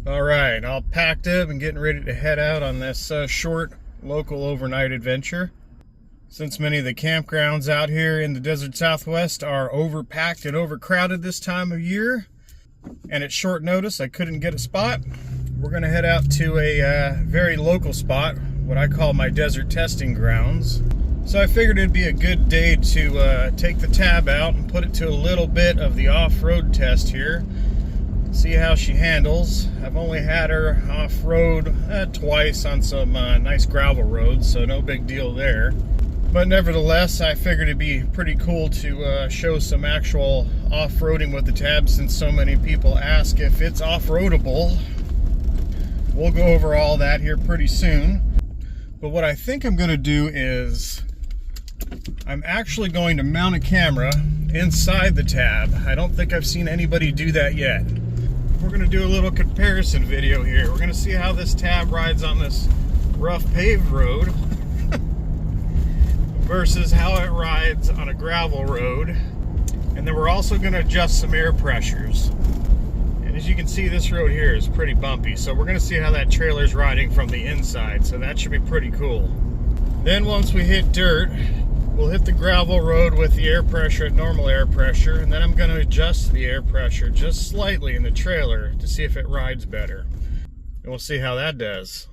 All right, all packed up and getting ready to head out on this short local overnight adventure. Since many of the campgrounds out here in the desert Southwest are overpacked and overcrowded this time of year, and at short notice I couldn't get a spot, we're going to head out to a very local spot, what I call my desert testing grounds. So I figured it'd be a good day to take the tab out and put it to a little bit of the off-road test here. See how she handles. I've only had her off-road twice on some nice gravel roads, so no big deal there. But nevertheless, I figured it'd be pretty cool to show some actual off-roading with the tab, since so many people ask if it's off-roadable. We'll go over all that here pretty soon. But what I think I'm going to do is I'm actually going to mount a camera inside the tab. I don't think I've seen anybody do that yet. We're going to do a little comparison video here. We're going to see how this tab rides on this rough paved road versus how it rides on a gravel road. And then we're also going to adjust some air pressures. And as you can see, this road here is pretty bumpy, so we're going to see how that trailer's riding from the inside, so that should be pretty cool. Then once we hit dirt, we'll hit the gravel road with the air pressure at normal air pressure, and then I'm going to adjust the air pressure just slightly in the trailer to see if it rides better. And we'll see how that does.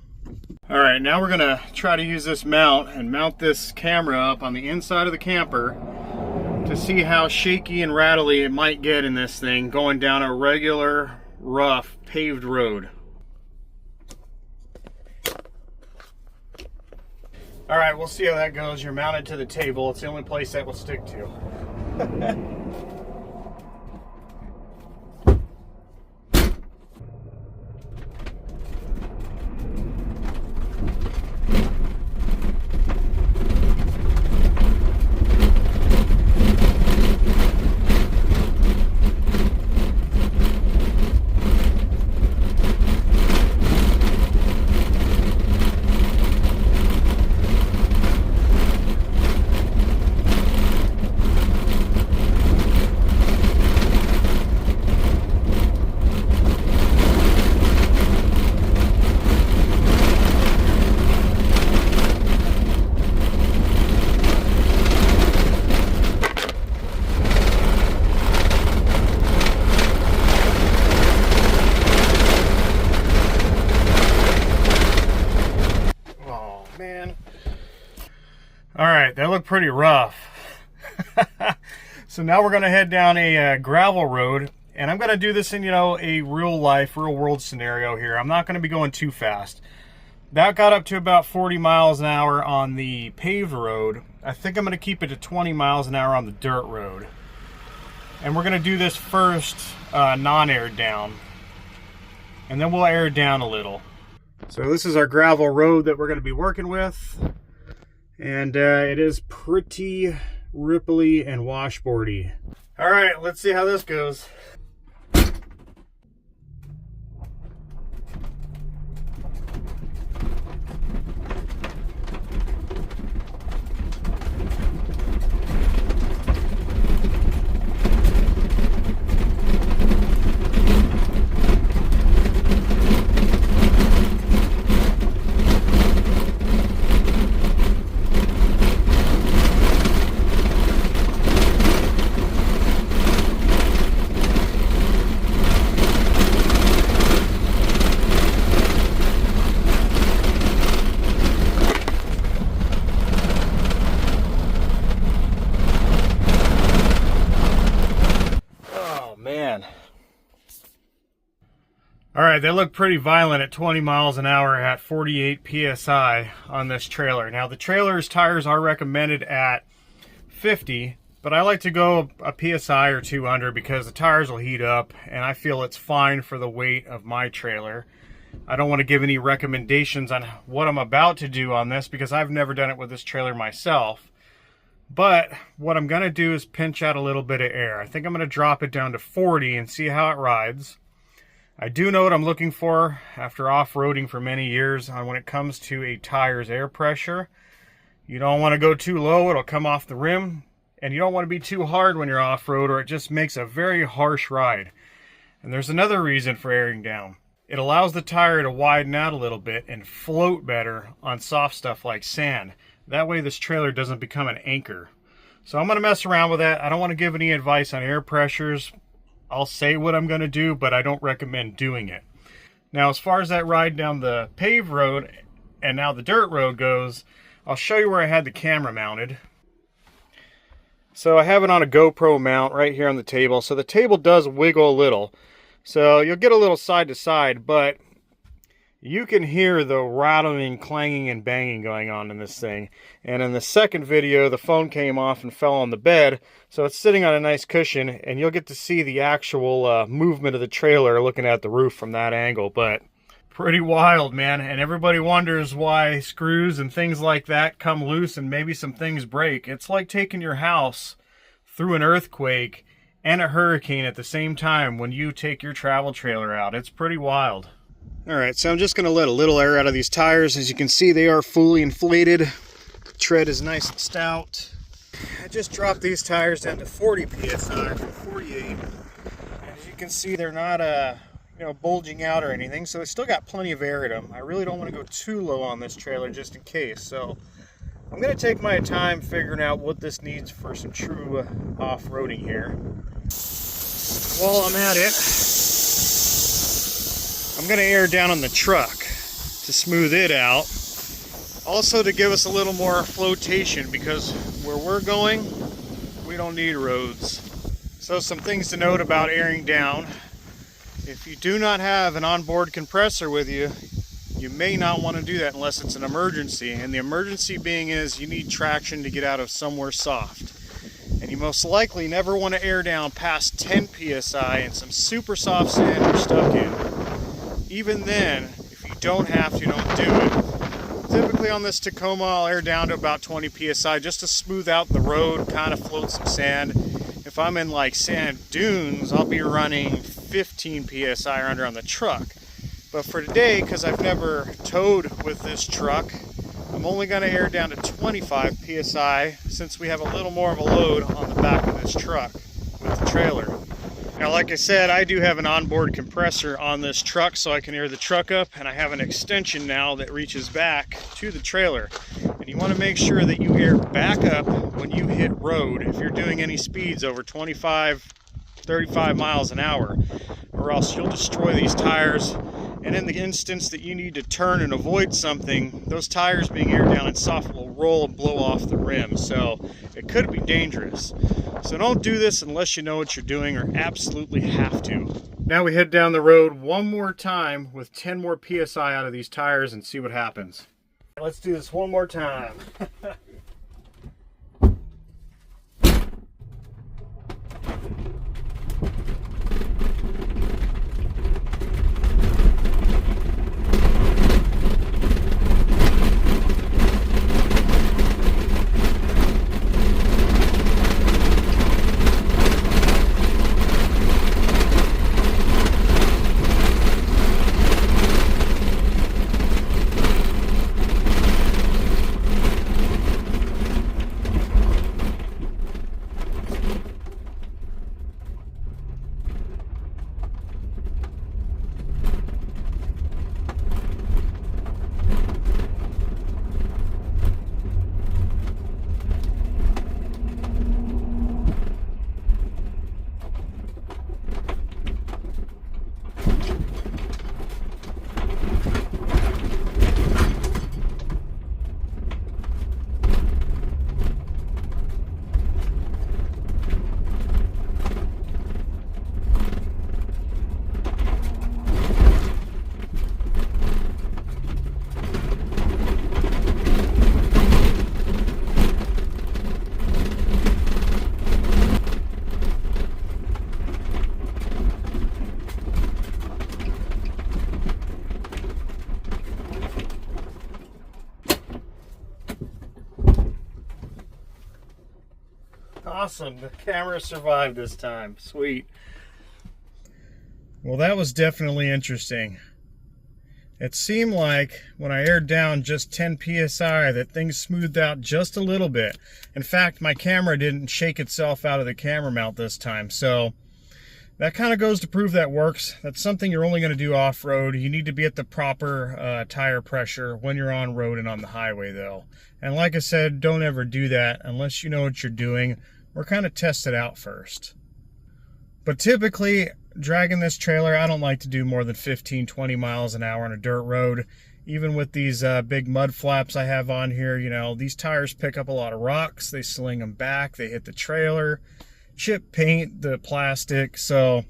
Alright, now we're going to try to use this mount and mount this camera up on the inside of the camper to see how shaky and rattly it might get in this thing going down a regular, rough, paved road. Alright, we'll see how that goes. You're mounted to the table. It's the only place that will stick to. Alright, that looked pretty rough. So now we're going to head down a gravel road, and I'm going to do this in, a real life, real world scenario here. I'm not going to be going too fast. That got up to about 40 miles an hour on the paved road. I think I'm going to keep it to 20 miles an hour on the dirt road. And we're going to do this first non-aired down, and then we'll air it down a little. So this is our gravel road that we're going to be working with. And it is pretty ripply and washboardy. All right, let's see how this goes. Alright, they look pretty violent at 20 miles an hour at 48 PSI on this trailer. Now the trailer's tires are recommended at 50, but I like to go a PSI or two under because the tires will heat up, and I feel it's fine for the weight of my trailer. I don't want to give any recommendations on what I'm about to do on this because I've never done it with this trailer myself. But what I'm going to do is pinch out a little bit of air. I think I'm going to drop it down to 40 and see how it rides. I do know what I'm looking for after off-roading for many years on when it comes to a tire's air pressure. You don't want to go too low, it'll come off the rim. And you don't want to be too hard when you're off-road, or it just makes a very harsh ride. And there's another reason for airing down. It allows the tire to widen out a little bit and float better on soft stuff like sand. That way this trailer doesn't become an anchor. So I'm going to mess around with that. I don't want to give any advice on air pressures. I'll say what I'm going to do, but I don't recommend doing it. Now, as far as that ride down the paved road and now the dirt road goes, I'll show you where I had the camera mounted. So I have it on a GoPro mount right here on the table. So the table does wiggle a little. So you'll get a little side to side, but you can hear the rattling, clanging, and banging going on in this thing. And in the second video, the phone came off and fell on the bed. So it's sitting on a nice cushion, and you'll get to see the actual movement of the trailer looking at the roof from that angle. But pretty wild, man. And everybody wonders why screws and things like that come loose and maybe some things break. It's like taking your house through an earthquake and a hurricane at the same time when you take your travel trailer out. It's pretty wild. Alright, so I'm just going to let a little air out of these tires. As you can see, they are fully inflated. The tread is nice and stout. I just dropped these tires down to 40 psi from 48. And as you can see, they're not bulging out or anything, so they still got plenty of air in them. I really don't want to go too low on this trailer just in case. So I'm going to take my time figuring out what this needs for some true off-roading here. While I'm at it, I'm going to air down on the truck to smooth it out. Also to give us a little more flotation, because where we're going, we don't need roads. So some things to note about airing down. If you do not have an onboard compressor with you, you may not want to do that unless it's an emergency. And the emergency being is you need traction to get out of somewhere soft. And you most likely never want to air down past 10 psi in some super soft sand you're stuck in. Even then, if you don't have to, don't do it. Typically on this Tacoma, I'll air down to about 20 psi just to smooth out the road, kind of float some sand. If I'm in like sand dunes, I'll be running 15 psi or under on the truck. But for today, because I've never towed with this truck, I'm only going to air down to 25 psi since we have a little more of a load on the back of this truck with the trailer. Now, like I said, I do have an onboard compressor on this truck so I can air the truck up, and I have an extension now that reaches back to the trailer. And you want to make sure that you air back up when you hit road if you're doing any speeds over 25, 35 miles an hour, or else you'll destroy these tires. And in the instance that you need to turn and avoid something, those tires being aired down and soft will roll and blow off the rim. So it could be dangerous. So don't do this unless you know what you're doing or absolutely have to. Now we head down the road one more time with 10 more psi out of these tires and see what happens. Let's do this one more time. Awesome, the camera survived this time. Sweet. Well, that was definitely interesting. It seemed like when I aired down just 10 psi that things smoothed out just a little bit. In fact, my camera didn't shake itself out of the camera mount this time. So that kind of goes to prove that works. That's something you're only going to do off-road. You need to be at the proper tire pressure when you're on road and on the highway though. And like I said, don't ever do that unless you know what you're doing, or kind of test it out first. But typically, dragging this trailer, I don't like to do more than 15-20 miles an hour on a dirt road. Even with these big mud flaps I have on here, you know, these tires pick up a lot of rocks. They sling them back, they hit the trailer, chip paint the plastic, so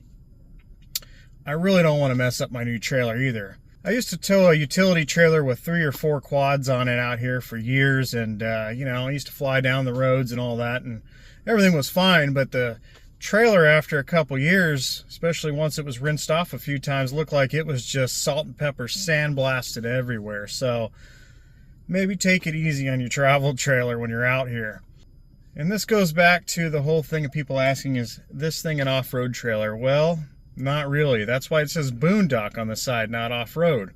I really don't want to mess up my new trailer either. I used to tow a utility trailer with 3 or 4 quads on it out here for years, and you know, I used to fly down the roads and all that, and everything was fine, but the trailer, after a couple years, especially once it was rinsed off a few times, looked like it was just salt and pepper sandblasted everywhere. So maybe take it easy on your travel trailer when you're out here. And this goes back to the whole thing of people asking, is this thing an off-road trailer? Well, not really. That's why it says boondock on the side, not off-road.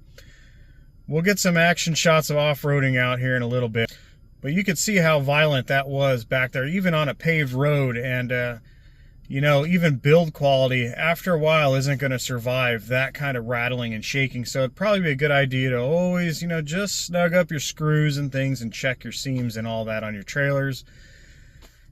We'll get some action shots of off-roading out here in a little bit, but you could see how violent that was back there, even on a paved road. And you know, even build quality after a while isn't going to survive that kind of rattling and shaking. So it'd probably be a good idea to always, you know, just snug up your screws and things and check your seams and all that on your trailers,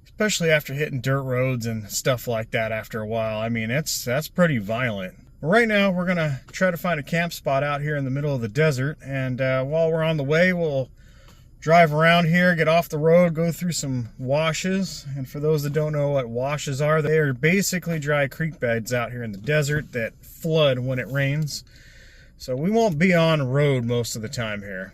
especially after hitting dirt roads and stuff like that after a while. I mean, that's pretty violent. Right now, we're going to try to find a camp spot out here in the middle of the desert. And while we're on the way, we'll drive around here, get off the road, go through some washes. And for those that don't know what washes are, they are basically dry creek beds out here in the desert that flood when it rains. So we won't be on road most of the time here.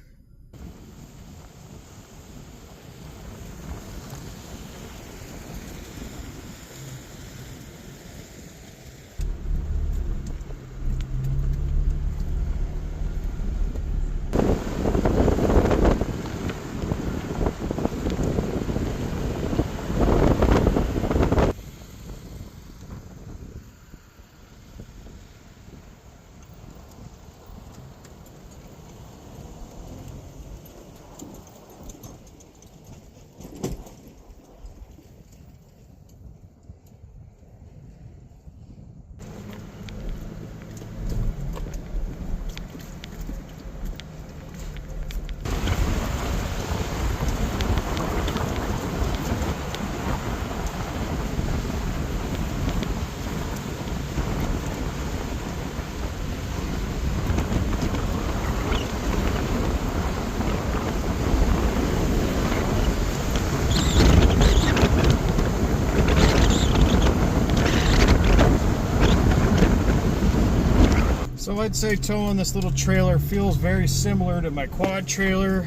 So I'd say towing this little trailer feels very similar to my quad trailer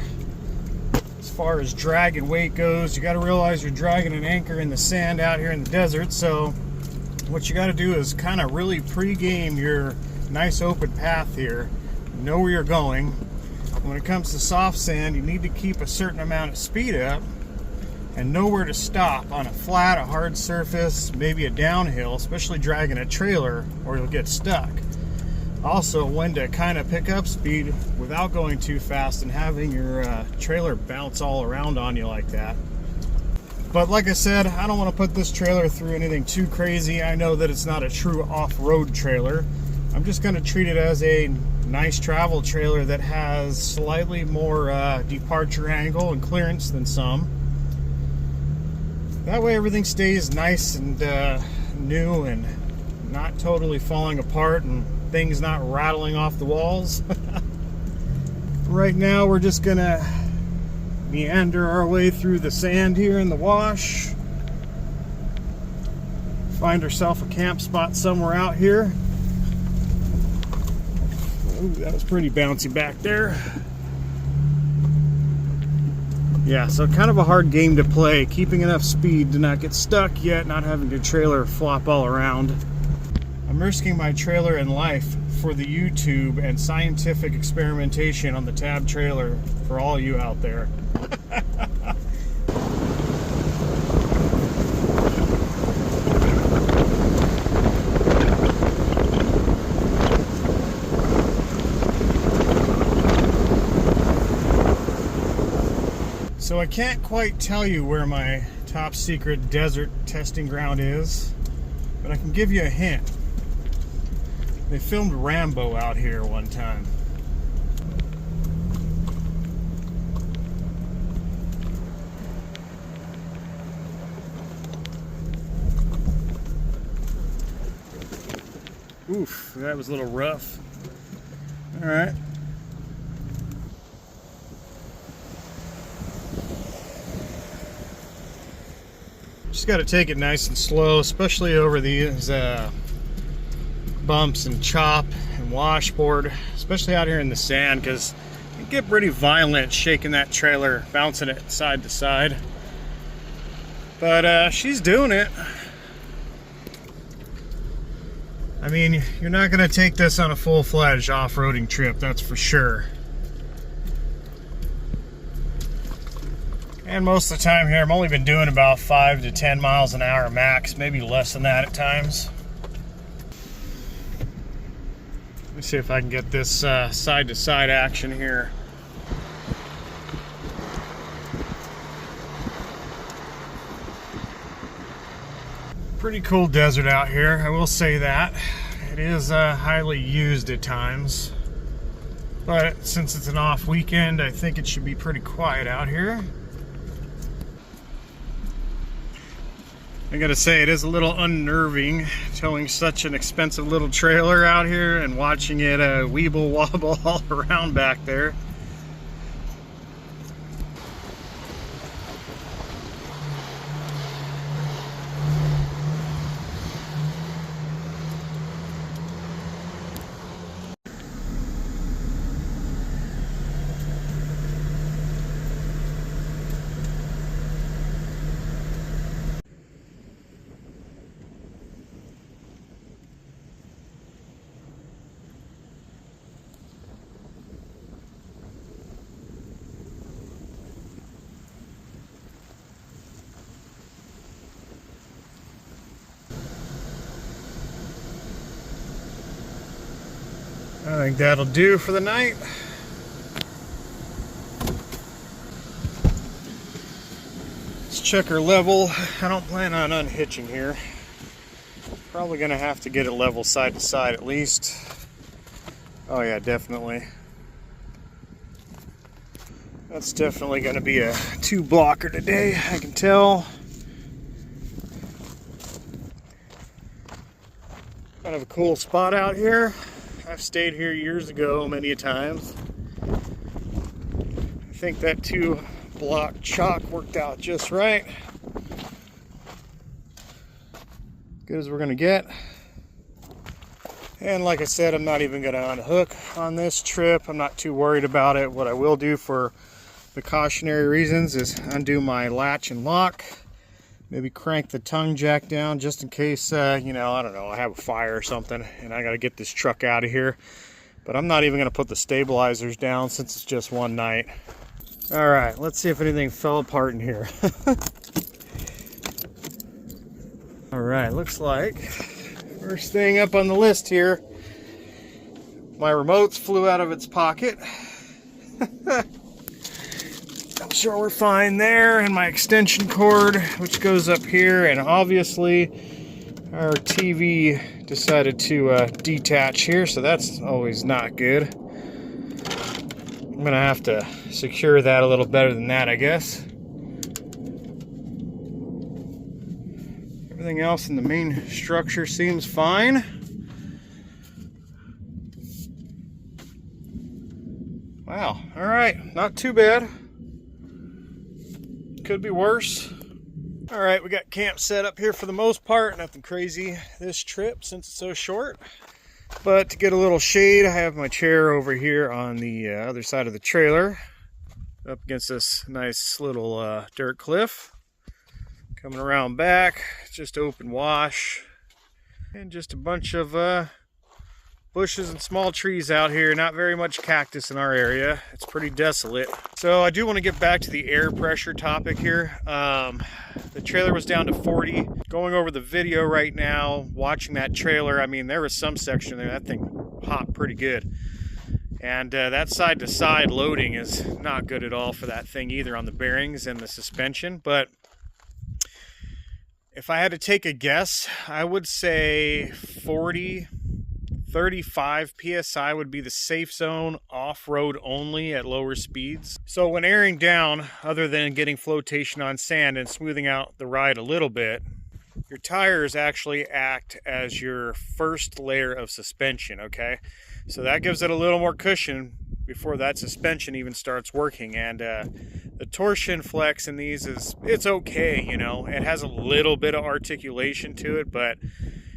as far as drag and weight goes. You got to realize you're dragging an anchor in the sand out here in the desert, so what you got to do is kind of really pre-game your nice open path here, know where you're going. When it comes to soft sand, you need to keep a certain amount of speed up and know where to stop on a flat, a hard surface, maybe a downhill, especially dragging a trailer, or you'll get stuck. Also, when to kind of pick up speed without going too fast and having your trailer bounce all around on you like that. But like I said, I don't want to put this trailer through anything too crazy. I know that it's not a true off-road trailer. I'm just going to treat it as a nice travel trailer that has slightly more departure angle and clearance than some. That way everything stays nice and new and not totally falling apart and things not rattling off the walls. Right now we're just gonna meander our way through the sand here in the wash. Find ourselves a camp spot somewhere out here. Ooh, that was pretty bouncy back there. Yeah, so kind of a hard game to play, keeping enough speed to not get stuck yet not having your trailer flop all around. I'm risking my trailer and life for the YouTube and scientific experimentation on the Tab trailer for all you out there. So I can't quite tell you where my top secret desert testing ground is, but I can give you a hint. They filmed Rambo out here one time. Oof, that was a little rough. All right. Just got to take it nice and slow, especially over these bumps and chop and washboard, especially out here in the sand, because it get pretty violent shaking that trailer, bouncing it side to side. But she's doing it. I mean, you're not going to take this on a full-fledged off-roading trip, that's for sure. And most of the time here, I've only been doing about 5 to 10 miles an hour max, maybe less than that at times. Let me see if I can get this side-to-side action here. Pretty cool desert out here, I will say that. It is highly used at times. But since it's an off weekend, I think it should be pretty quiet out here. I gotta say, it is a little unnerving towing such an expensive little trailer out here and watching it weeble wobble all around back there. I think that'll do for the night. Let's check our level. I don't plan on unhitching here. Probably gonna have to get it level side to side at least. Oh yeah, definitely. That's definitely gonna be a 2-blocker today, I can tell. Kind of a cool spot out here. I've stayed here years ago many a times. I think that 2-block chalk worked out just right. Good as we're gonna get. And like I said, I'm not even gonna unhook on this trip. I'm not too worried about it. What I will do for the cautionary reasons is undo my latch and lock. Maybe crank the tongue jack down just in case, you know, I don't know, I have a fire or something and I got to get this truck out of here. But I'm not even going to put the stabilizers down since it's just one night. All right, let's see if anything fell apart in here. All right, looks like first thing up on the list here, my remotes flew out of its pocket. I'm sure we're fine there, and my extension cord, which goes up here, and obviously our TV decided to detach here, so that's always not good. I'm gonna have to secure that a little better than that, I guess. Everything else in the main structure seems fine. Wow, all right, not too bad. Could be worse. All right, we got camp set up here for the most part. Nothing crazy this trip since it's so short. But to get a little shade, I have my chair over here on the other side of the trailer, up against this nice little dirt cliff. Coming around back, just open wash, and just a bunch of bushes and small trees out here. Not very much cactus in our area. It's pretty desolate. So I do want to get back to the air pressure topic here. The trailer was down to 40. Going over the video right now, watching that trailer, I mean, there was some section there, that thing hopped pretty good. And that side-to-side loading is not good at all for that thing either on the bearings and the suspension. But if I had to take a guess, I would say 40, 35 psi would be the safe zone, off-road only at lower speeds. So when airing down, other than getting flotation on sand and smoothing out the ride a little bit, your tires actually act as your first layer of suspension, okay? So that gives it a little more cushion before that suspension even starts working. And the torsion flex in these it's okay, you know. It has a little bit of articulation to it, but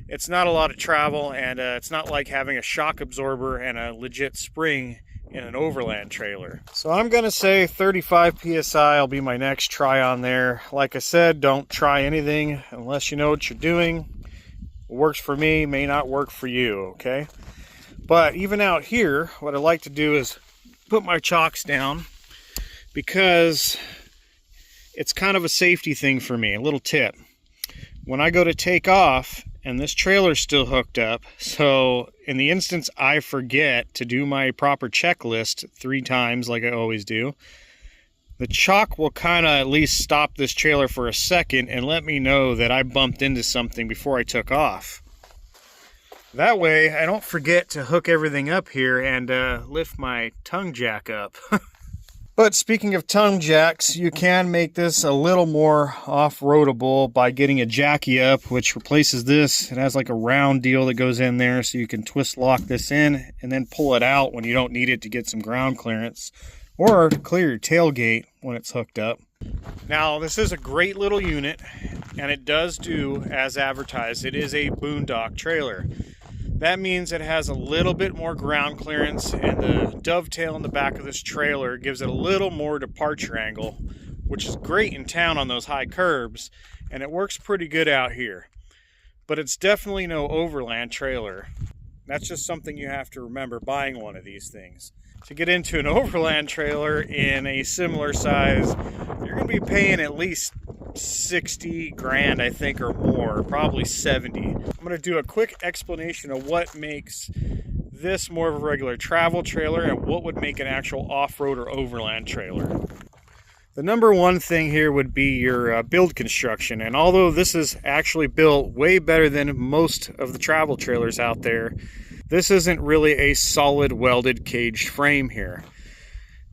it's not a lot of travel, and it's not like having a shock absorber and a legit spring in an overland trailer. So I'm gonna say 35 psi will be my next try on there. Like I said, don't try anything unless you know what you're doing. What works for me may not work for you, okay? But even out here, what I like to do is put my chocks down, because it's kind of a safety thing for me. A little tip: when I go to take off and this trailer's still hooked up, so in the instance I forget to do my proper checklist 3 times like I always do, the chock will kind of at least stop this trailer for a second and let me know that I bumped into something before I took off. That way I don't forget to hook everything up here and lift my tongue jack up. But speaking of tongue jacks, you can make this a little more off-roadable by getting a jacky up, which replaces this. It has like a round deal that goes in there, so you can twist lock this in and then pull it out when you don't need it to get some ground clearance, or to clear your tailgate when it's hooked up. Now, this is a great little unit, and it does do as advertised. It is a boondock trailer. That means it has a little bit more ground clearance, and the dovetail in the back of this trailer gives it a little more departure angle, which is great in town on those high curbs, and it works pretty good out here. But it's definitely no overland trailer. That's just something you have to remember buying one of these things. To get into an overland trailer in a similar size, you're going to be paying at least 60 grand, I think, or more, probably 70. I'm going to do a quick explanation of what makes this more of a regular travel trailer and what would make an actual off-road or overland trailer. The number one thing here would be your build construction, and although this is actually built way better than most of the travel trailers out there, this isn't really a solid welded caged frame here.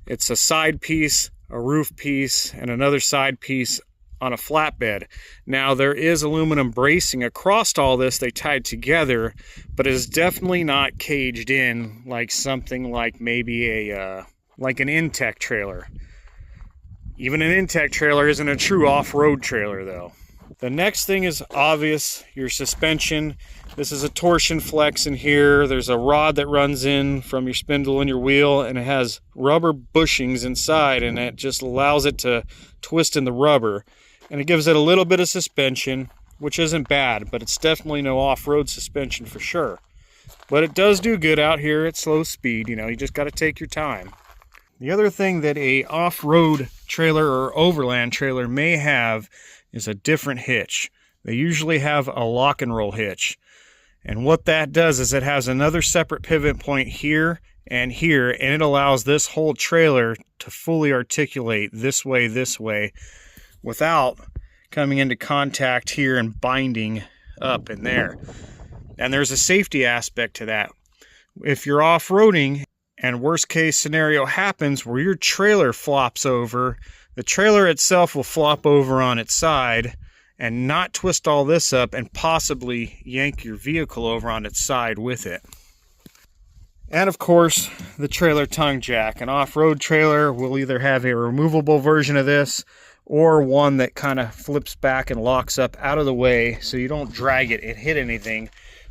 It's a side piece, a roof piece, and another side piece on a flatbed. Now, there is aluminum bracing across all this they tied together, but it is definitely not caged in like something like maybe like an Intech trailer. Even an Intech trailer isn't a true off-road trailer though. The next thing is obvious, your suspension. This is a torsion flex in here. There's a rod that runs in from your spindle and your wheel, and it has rubber bushings inside, and it just allows it to twist in the rubber. And it gives it a little bit of suspension, which isn't bad, but it's definitely no off-road suspension for sure. But it does do good out here at slow speed, you know, you just got to take your time. The other thing that a off-road trailer or overland trailer may have is a different hitch. They usually have a lock and roll hitch. And what that does is it has another separate pivot point here, and it allows this whole trailer to fully articulate this way, without coming into contact here and binding up in there. And there's a safety aspect to that. If you're off-roading and worst case scenario happens where your trailer flops over, the trailer itself will flop over on its side and not twist all this up and possibly yank your vehicle over on its side with it. And of course, the trailer tongue jack. An off-road trailer will either have a removable version of this or one that kind of flips back and locks up out of the way so you don't drag it and hit anything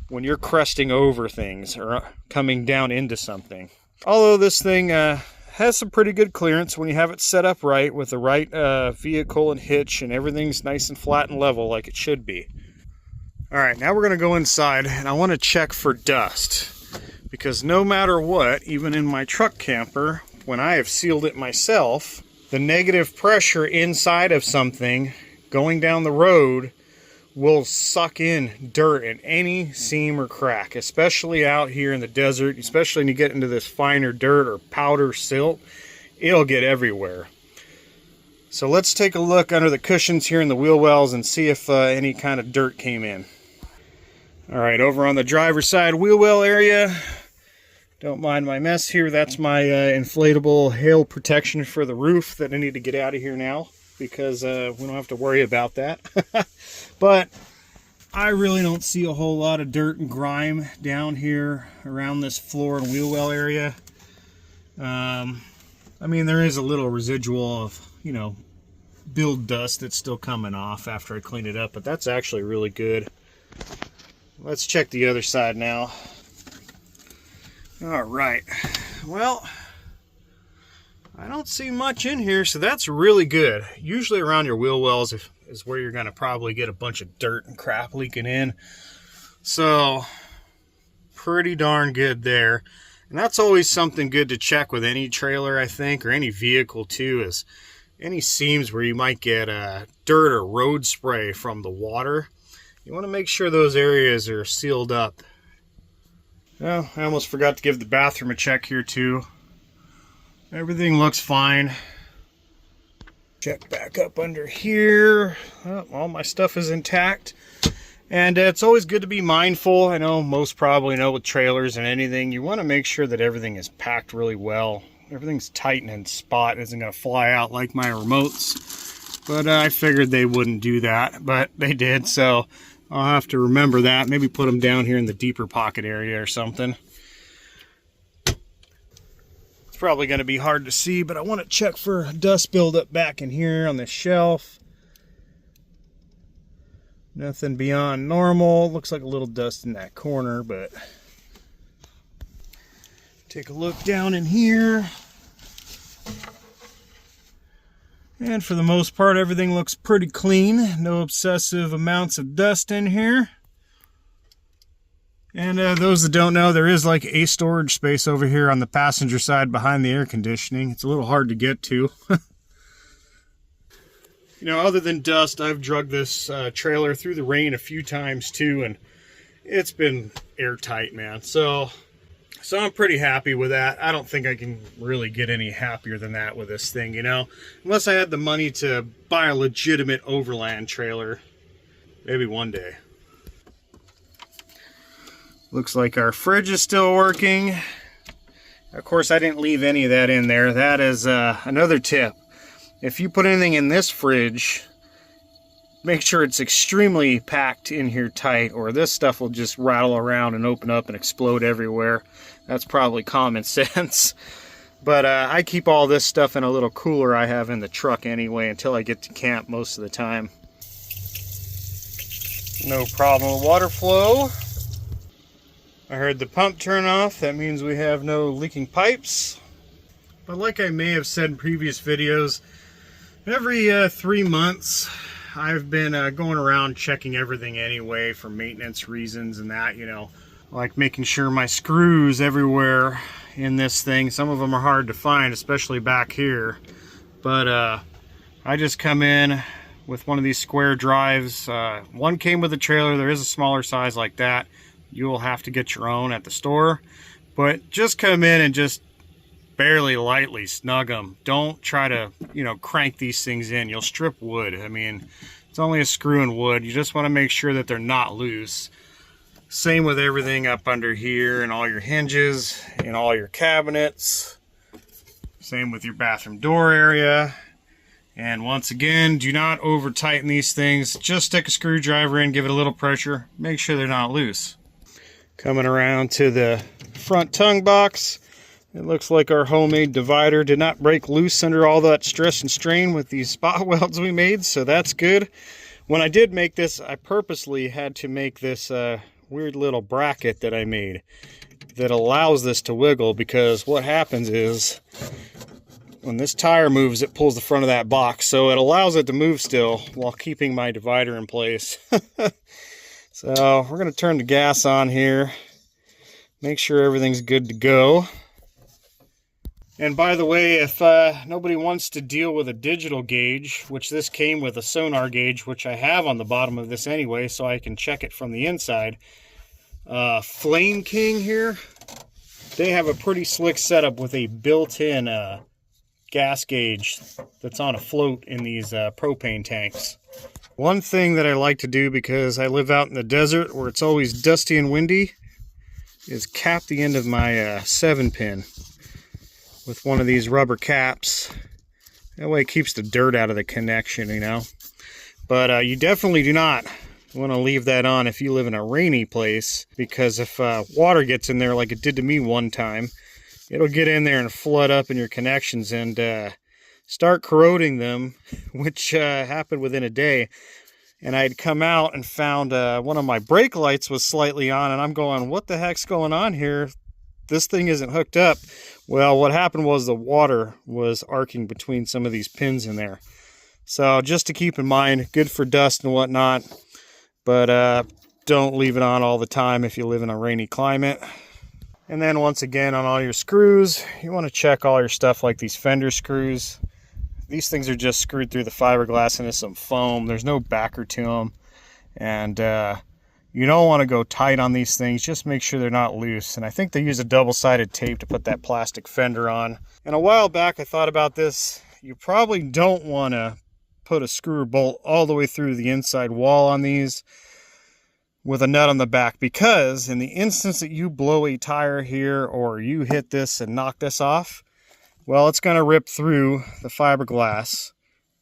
when you're cresting over things or coming down into something. Although this thing has some pretty good clearance when you have it set up right with the right vehicle and hitch, and everything's nice and flat and level like it should be. Alright, now we're going to go inside, and I want to check for dust. Because no matter what, even in my truck camper, when I have sealed it myself, the negative pressure inside of something going down the road will suck in dirt in any seam or crack, especially out here in the desert, especially when you get into this finer dirt or powder silt, it'll get everywhere. So let's take a look under the cushions here in the wheel wells and see if any kind of dirt came in. All right, over on the driver's side wheel well area, don't mind my mess here. That's my inflatable hail protection for the roof that I need to get out of here now because we don't have to worry about that. But I really don't see a whole lot of dirt and grime down here around this floor and wheel well area. I mean, there is a little residual of, you know, build dust that's still coming off after I clean it up, but that's actually really good. Let's check the other side now. All right, well, I don't see much in here, so that's really good. Usually around your wheel wells is where you're gonna probably get a bunch of dirt and crap leaking in. So pretty darn good there. And that's always something good to check with any trailer, I think, or any vehicle too, is any seams where you might get dirt or road spray from the water. You want to make sure those areas are sealed up. Well, I almost forgot to give the bathroom a check here too. Everything looks fine. Check back up under here. Oh, all my stuff is intact. And it's always good to be mindful. I know most probably know with trailers and anything, you want to make sure that everything is packed really well. Everything's tight and in spot. It isn't going to fly out like my remotes. But I figured they wouldn't do that, but they did. So I'll have to remember that. Maybe put them down here in the deeper pocket area or something. It's probably going to be hard to see, but I want to check for dust buildup back in here on this shelf. Nothing beyond normal. Looks like a little dust in that corner, but take a look down in here. And for the most part, everything looks pretty clean. No excessive amounts of dust in here. And those that don't know, there is like a storage space over here on the passenger side behind the air conditioning. It's a little hard to get to. You know, other than dust, I've drug this trailer through the rain a few times too, and it's been airtight, man. So I'm pretty happy with that. I don't think I can really get any happier than that with this thing, you know? Unless I had the money to buy a legitimate overland trailer. Maybe one day. Looks like our fridge is still working. Of course, I didn't leave any of that in there. That is another tip. If you put anything in this fridge, make sure it's extremely packed in here tight, or this stuff will just rattle around and open up and explode everywhere. That's probably common sense. But I keep all this stuff in a little cooler I have in the truck anyway until I get to camp most of the time. No problem with water flow. I heard the pump turn off. That means we have no leaking pipes. But like I may have said in previous videos, every 3 months I've been going around checking everything anyway for maintenance reasons and that, you know, like making sure my screws everywhere in this thing. Some of them are hard to find, especially back here. But I just come in with one of these square drives. One came with a trailer. There is a smaller size like that. You will have to get your own at the store. But just come in and just barely lightly snug them. Don't try to, you know, crank these things in. You'll strip wood. I mean, it's only a screw and wood. You just want to make sure that they're not loose. Same with everything up under here and all your hinges and all your cabinets. Same with your bathroom door area. And once again, do not over tighten these things. Just stick a screwdriver in, give it a little pressure, make sure they're not loose. Coming around to the front tongue box, it looks like our homemade divider did not break loose under all that stress and strain with these spot welds we made, so that's good. When I did make this, I purposely had to make this weird little bracket that I made that allows this to wiggle, because what happens is when this tire moves, it pulls the front of that box, so it allows it to move still while keeping my divider in place. So we're going to turn the gas on here, make sure everything's good to go. And by the way, if nobody wants to deal with a digital gauge, which this came with a sonar gauge, which I have on the bottom of this anyway, so I can check it from the inside. Flame King here, they have a pretty slick setup with a built-in gas gauge that's on a float in these propane tanks. One thing that I like to do, because I live out in the desert where it's always dusty and windy, is cap the end of my 7-pin with one of these rubber caps. That way it keeps the dirt out of the connection, you know. But you definitely do not want to leave that on if you live in a rainy place, because if water gets in there like it did to me one time, it'll get in there and flood up in your connections and start corroding them, which happened within a day. And I'd come out and found one of my brake lights was slightly on, and I'm going, what the heck's going on here? This thing isn't hooked up. Well, what happened was the water was arcing between some of these pins in there. So just to keep in mind, good for dust and whatnot, but don't leave it on all the time if you live in a rainy climate. And then once again, on all your screws, you want to check all your stuff like these fender screws. These things are just screwed through the fiberglass into some foam. There's no backer to them. And you don't want to go tight on these things. Just make sure they're not loose. And I think they use a double-sided tape to put that plastic fender on. And a while back I thought about this. You probably don't want to put a screw or bolt all the way through the inside wall on these with a nut on the back, because in the instance that you blow a tire here or you hit this and knock this off, well, it's going to rip through the fiberglass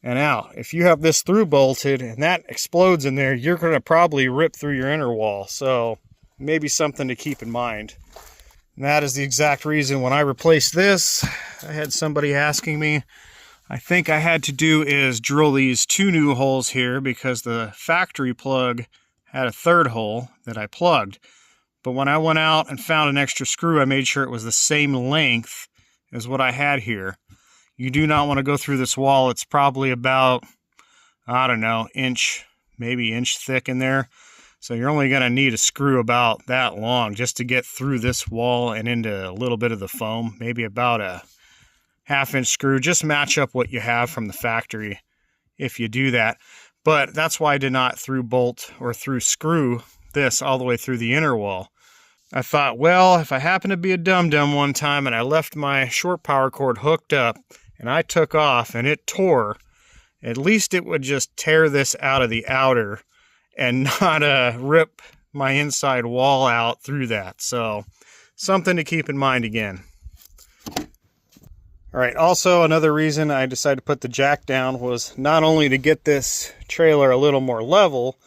and out. If you have this through bolted and that explodes in there, you're going to probably rip through your inner wall. So maybe something to keep in mind. And that is the exact reason when I replaced this, I had somebody asking me, I think I had to do is drill these 2 new holes here because the factory plug had a 3rd hole that I plugged. But when I went out and found an extra screw, I made sure it was the same length as what I had here. You do not want to go through this wall. It's probably about, I don't know, inch, maybe inch thick in there. So you're only going to need a screw about that long just to get through this wall and into a little bit of the foam. Maybe about a 1/2-inch screw. Just match up what you have from the factory if you do that. But that's why I did not through bolt or through screw this all the way through the inner wall. I thought, well, if I happen to be a dum-dum one time and I left my short power cord hooked up and I took off and it tore, at least it would just tear this out of the outer and not rip my inside wall out through that. So something to keep in mind again. All right, also another reason I decided to put the jack down was not only to get this trailer a little more level,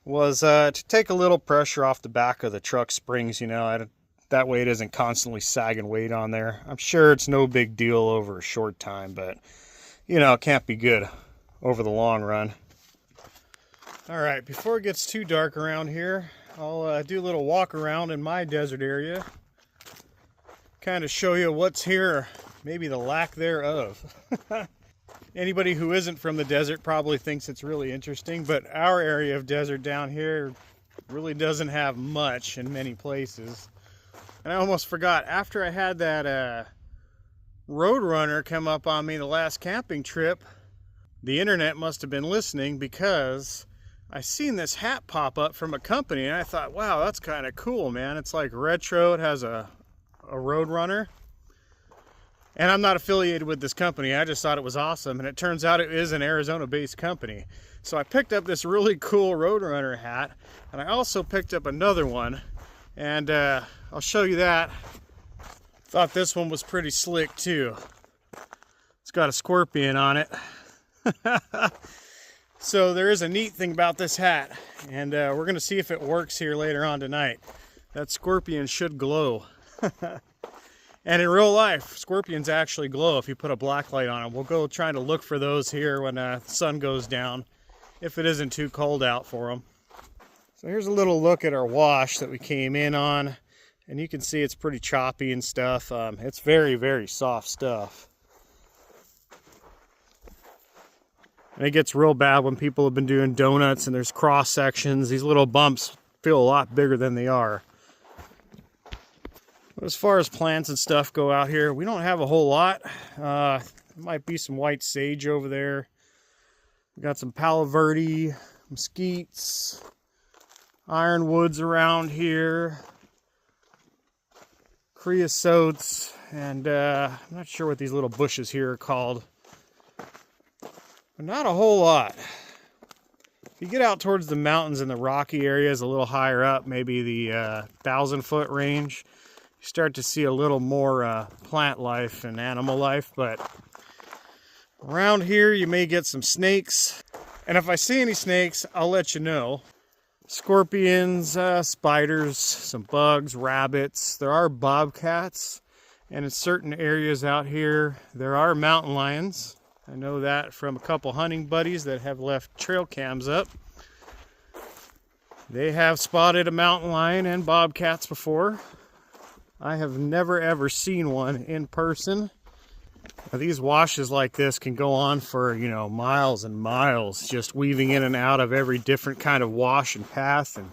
was to take a little pressure off the back of the truck springs, you know, that way it isn't constantly sagging weight on there. I'm sure it's no big deal over a short time, but, you know, it can't be good over the long run. All right, before it gets too dark around here, I'll do a little walk around in my desert area, kind of show you what's here, maybe the lack thereof. Anybody who isn't from the desert probably thinks it's really interesting, but our area of desert down here really doesn't have much in many places. And I almost forgot, after I had that Roadrunner come up on me the last camping trip, the internet must have been listening, because I seen this hat pop up from a company and I thought, wow, that's kind of cool, man. It's like retro, it has a Roadrunner. And I'm not affiliated with this company. I just thought it was awesome. And it turns out it is an Arizona-based company. So I picked up this really cool Roadrunner hat. And I also picked up another one. And I'll show you that. Thought this one was pretty slick too. It's got a scorpion on it. So there is a neat thing about this hat. And we're going to see if it works here later on tonight. That scorpion should glow. And in real life, scorpions actually glow if you put a black light on them. We'll go trying to look for those here when the sun goes down, if it isn't too cold out for them. So here's a little look at our wash that we came in on. And you can see it's pretty choppy and stuff. It's very, very soft stuff. And it gets real bad when people have been doing donuts and there's cross sections. These little bumps feel a lot bigger than they are. As far as plants and stuff go out here, we don't have a whole lot. There might be some white sage over there. We got some palo verde, mesquites, ironwoods around here, creosotes, and I'm not sure what these little bushes here are called. But not a whole lot. you get out towards the mountains and the rocky areas a little higher up, maybe the 1,000-foot range, you start to see a little more plant life and animal life. But around here you may get some snakes, and if I see any snakes, I'll let you know. Scorpions, spiders, some bugs, rabbits. There are bobcats, and in certain areas out here there are mountain lions. I know that from a couple hunting buddies that have left trail cams up. They have spotted a mountain lion and bobcats before. I have never ever seen one in person. Now, these washes like this can go on for, you know, miles and miles, just weaving in and out of every different kind of wash and path, and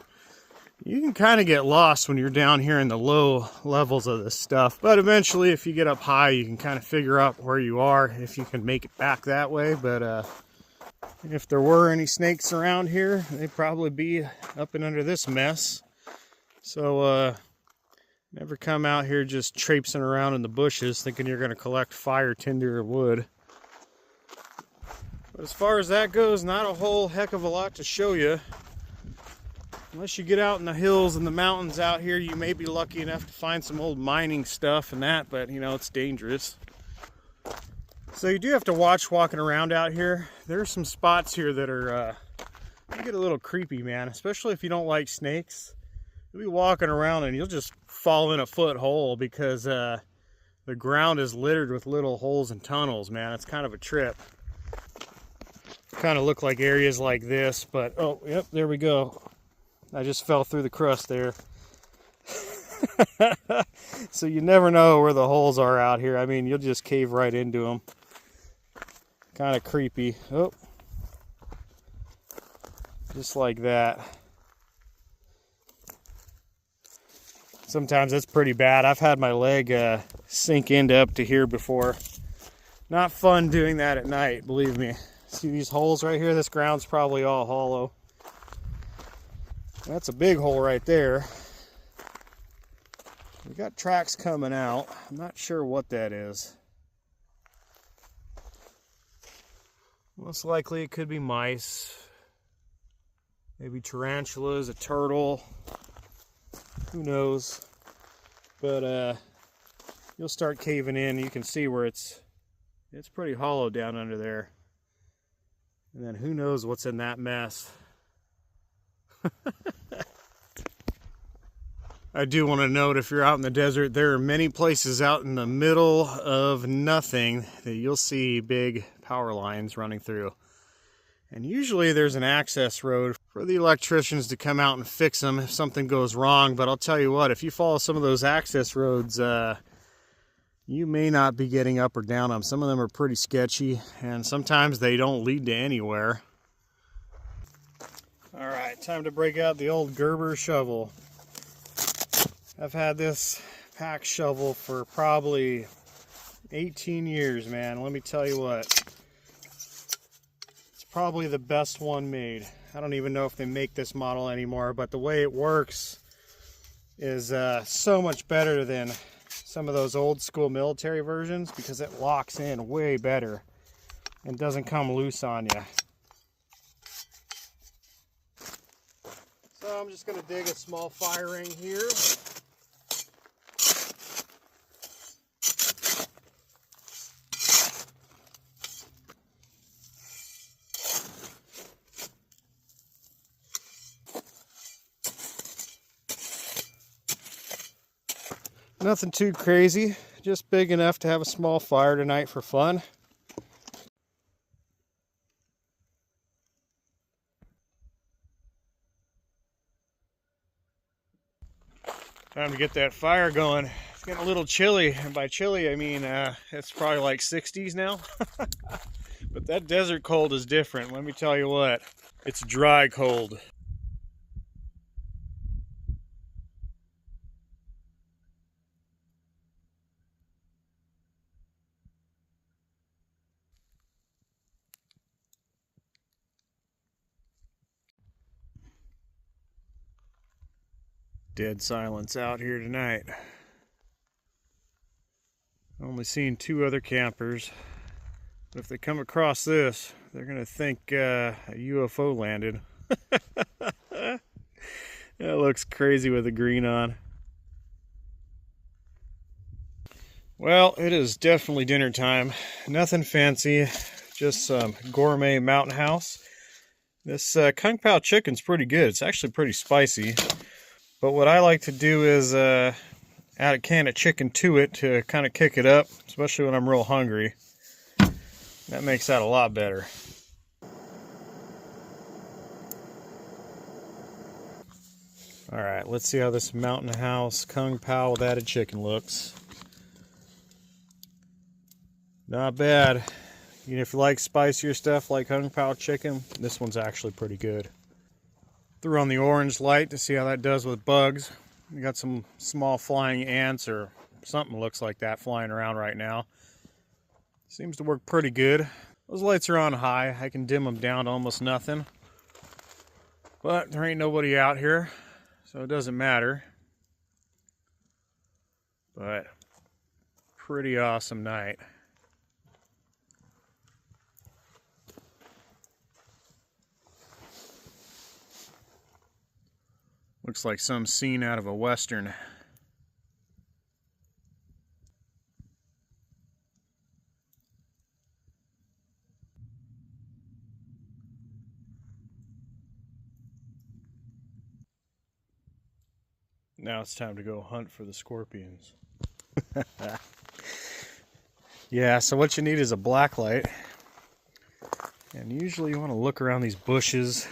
you can kind of get lost when you're down here in the low levels of this stuff. But eventually, if you get up high, you can kind of figure out where you are, if you can make it back that way. But if there were any snakes around here, they'd probably be up and under this mess. So never come out here just traipsing around in the bushes thinking you're going to collect fire, tinder, or wood. But as far as that goes, not a whole heck of a lot to show you. Unless you get out in the hills and the mountains out here, you may be lucky enough to find some old mining stuff and that, but you know, it's dangerous. So you do have to watch walking around out here. There's some spots here that are, they get a little creepy, man, especially if you don't like snakes. You'll be walking around and you'll just fall in a foot hole because the ground is littered with little holes and tunnels, man. It's kind of a trip. Kind of look like areas like this, but oh, yep, there we go. I just fell through the crust there. So you never know where the holes are out here. I mean, you'll just cave right into them. Kind of creepy. Oh, just like that. Sometimes it's pretty bad. I've had my leg sink into up to here before. Not fun doing that at night, believe me. See these holes right here? This ground's probably all hollow. That's a big hole right there. We got tracks coming out. I'm not sure what that is. Most likely it could be mice. Maybe tarantulas, a turtle. Who knows? But you'll start caving in. You can see where it's pretty hollow down under there. And then who knows what's in that mess. I do want to note, if you're out in the desert, there are many places out in the middle of nothing that you'll see big power lines running through. And usually there's an access road for the electricians to come out and fix them if something goes wrong. But I'll tell you what, if you follow some of those access roads, you may not be getting up or down them. Some of them are pretty sketchy, and sometimes they don't lead to anywhere. All right, time to break out the old Gerber shovel. I've had this pack shovel for probably 18 years, man. Let me tell you what. It's probably the best one made. I don't even know if they make this model anymore, but the way it works is so much better than some of those old school military versions, because it locks in way better and doesn't come loose on you. So I'm just going to dig a small fire ring here. Nothing too crazy, just big enough to have a small fire tonight for fun. Time to get that fire going. It's getting a little chilly, and by chilly I mean it's probably like 60s now. But that desert cold is different, let me tell you what. It's dry cold. Dead silence out here tonight. Only seen 2 other campers. But if they come across this, they're gonna think a UFO landed. It looks crazy with the green on. Well, it is definitely dinner time. Nothing fancy, just some gourmet mountain house. This Kung Pao chicken's pretty good. It's actually pretty spicy. But what I like to do is add a can of chicken to it to kind of kick it up, especially when I'm real hungry. That makes that a lot better. Alright, let's see how this mountain house Kung Pao with added chicken looks. Not bad. Even if you like spicier stuff like Kung Pao chicken, this one's actually pretty good. Threw on the orange light to see how that does with bugs. We got some small flying ants or something looks like that flying around right now. Seems to work pretty good. Those lights are on high. I can dim them down to almost nothing. But there ain't nobody out here, so it doesn't matter. But pretty awesome night. Looks like some scene out of a Western. Now it's time to go hunt for the scorpions. Yeah, so what you need is a black light. And usually you want to look around these bushes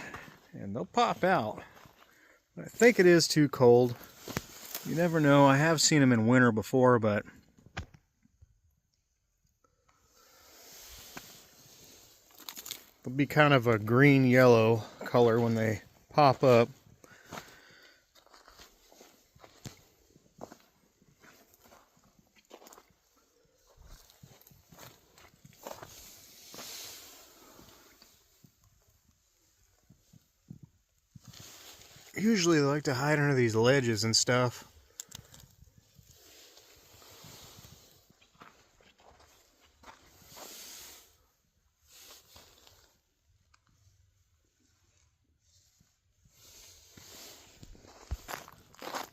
and they'll pop out. I think it is too cold. You never know. I have seen them in winter before, but they'll be kind of a green-yellow color when they pop up. Usually they like to hide under these ledges and stuff.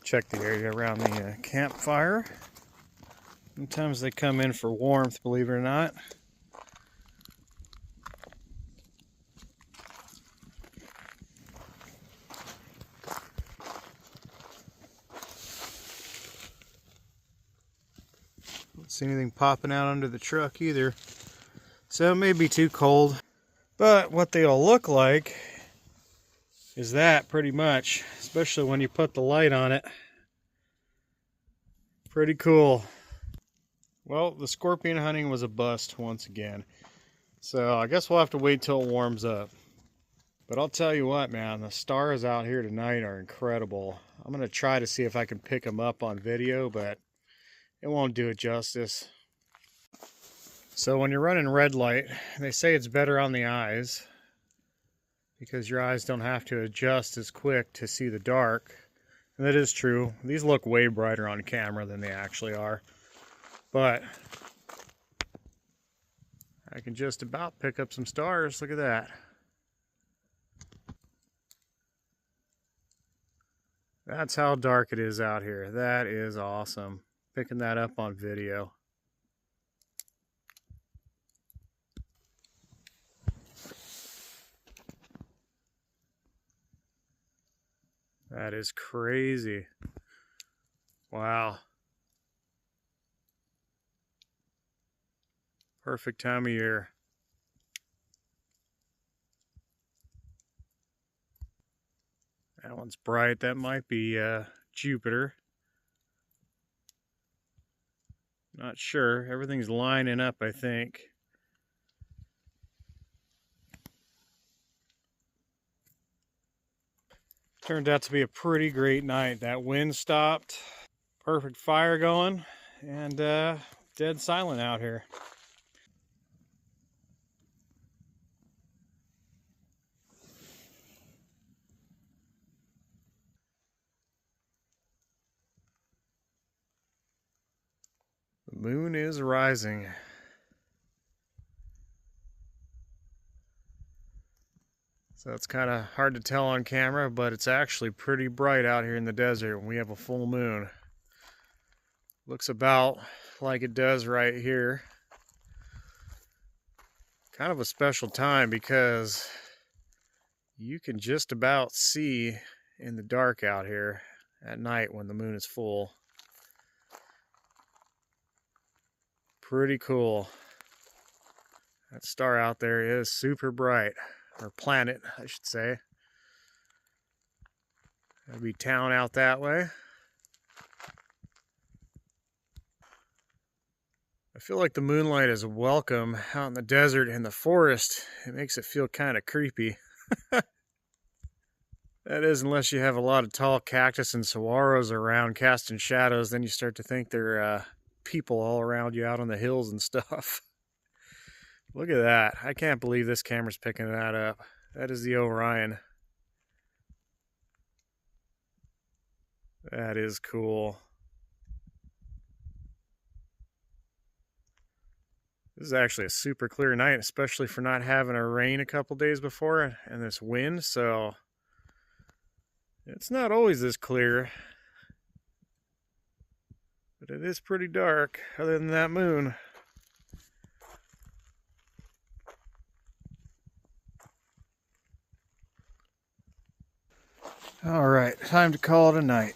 Check the area around the campfire. Sometimes they come in for warmth, believe it or not. Don't see anything popping out under the truck either. So it may be too cold. But what they'll look like is that pretty much, especially when you put the light on it. Pretty cool. Well, the scorpion hunting was a bust once again. So I guess we'll have to wait till it warms up. But I'll tell you what, man, the stars out here tonight are incredible. I'm going to try to see if I can pick them up on video, but it won't do it justice. So when you're running red light, they say it's better on the eyes because your eyes don't have to adjust as quick to see the dark. And that is true. These look way brighter on camera than they actually are. But I can just about pick up some stars. Look at that. That's how dark it is out here. That is awesome. Picking that up on video. That is crazy. Wow. Perfect time of year. That one's bright. That might be Jupiter. Not sure. Everything's lining up, I think. Turned out to be a pretty great night. That wind stopped. Perfect fire going. And dead silent out here. The moon is rising. So it's kind of hard to tell on camera, but it's actually pretty bright out here in the desert when we have a full moon. Looks about like it does right here. Kind of a special time because you can just about see in the dark out here at night when the moon is full. Pretty cool. That star out there is super bright, or planet, I should say. That'd be town out that way. I feel like the moonlight is welcome out in the desert and the forest. It makes it feel kind of creepy. That is, unless you have a lot of tall cactus and saguaros around casting shadows, then you start to think there are people all around you out on the hills and stuff. Look at that. I can't believe this camera's picking that up. That is the Orion. That is cool. This is actually a super clear night, especially for not having a rain a couple days before and this wind, so it's not always this clear. But it is pretty dark, other than that moon. All right, time to call it a night.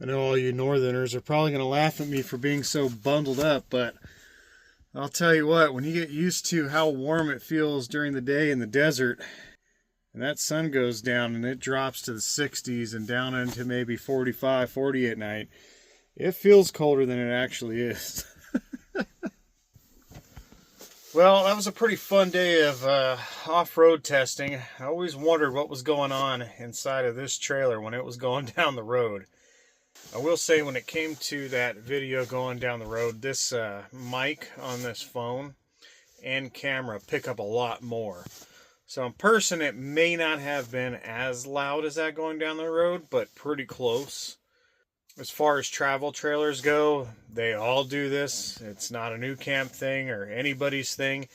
I know all you northerners are probably going to laugh at me for being so bundled up, but I'll tell you what, when you get used to how warm it feels during the day in the desert, and that sun goes down and it drops to the 60s and down into maybe 45, 40 at night, it feels colder than it actually is. Well, that was a pretty fun day of off-road testing. I always wondered what was going on inside of this trailer when it was going down the road. I will say, when it came to that video going down the road, this mic on this phone and camera pick up a lot more. So in person, it may not have been as loud as that going down the road, but pretty close. As far as travel trailers go, they all do this. It's not a Nucamp thing or anybody's thing.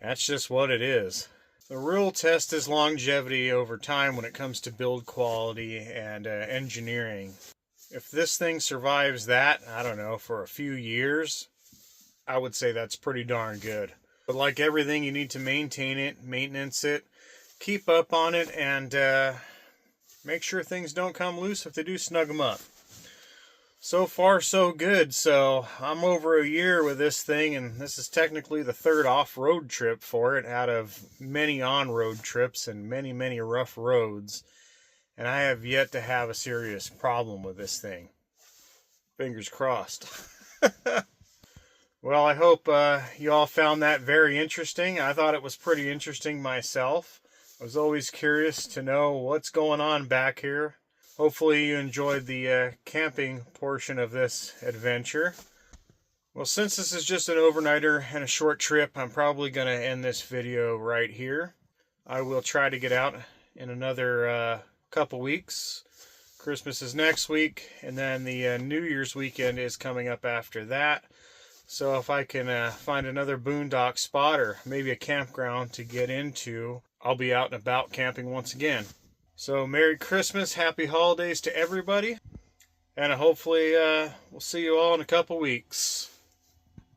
That's just what it is. The real test is longevity over time when it comes to build quality and engineering. If this thing survives that, I don't know, for a few years, I would say that's pretty darn good. But like everything, you need to maintain it, maintenance it, keep up on it, and make sure things don't come loose. If they do, snug them up. So far, so good. So I'm over a year with this thing, and this is technically the third off-road trip for it out of many on-road trips and many, many rough roads. And I have yet to have a serious problem with this thing. Fingers crossed. Well, I hope you all found that very interesting. I thought it was pretty interesting myself. I was always curious to know what's going on back here. Hopefully you enjoyed the camping portion of this adventure. Well, since this is just an overnighter and a short trip, I'm probably going to end this video right here. I will try to get out in another couple weeks. Christmas is next week, and then the New Year's weekend is coming up after that. So if I can find another boondock spot or maybe a campground to get into, I'll be out and about camping once again. So Merry Christmas, Happy Holidays to everybody, and hopefully we'll see you all in a couple weeks.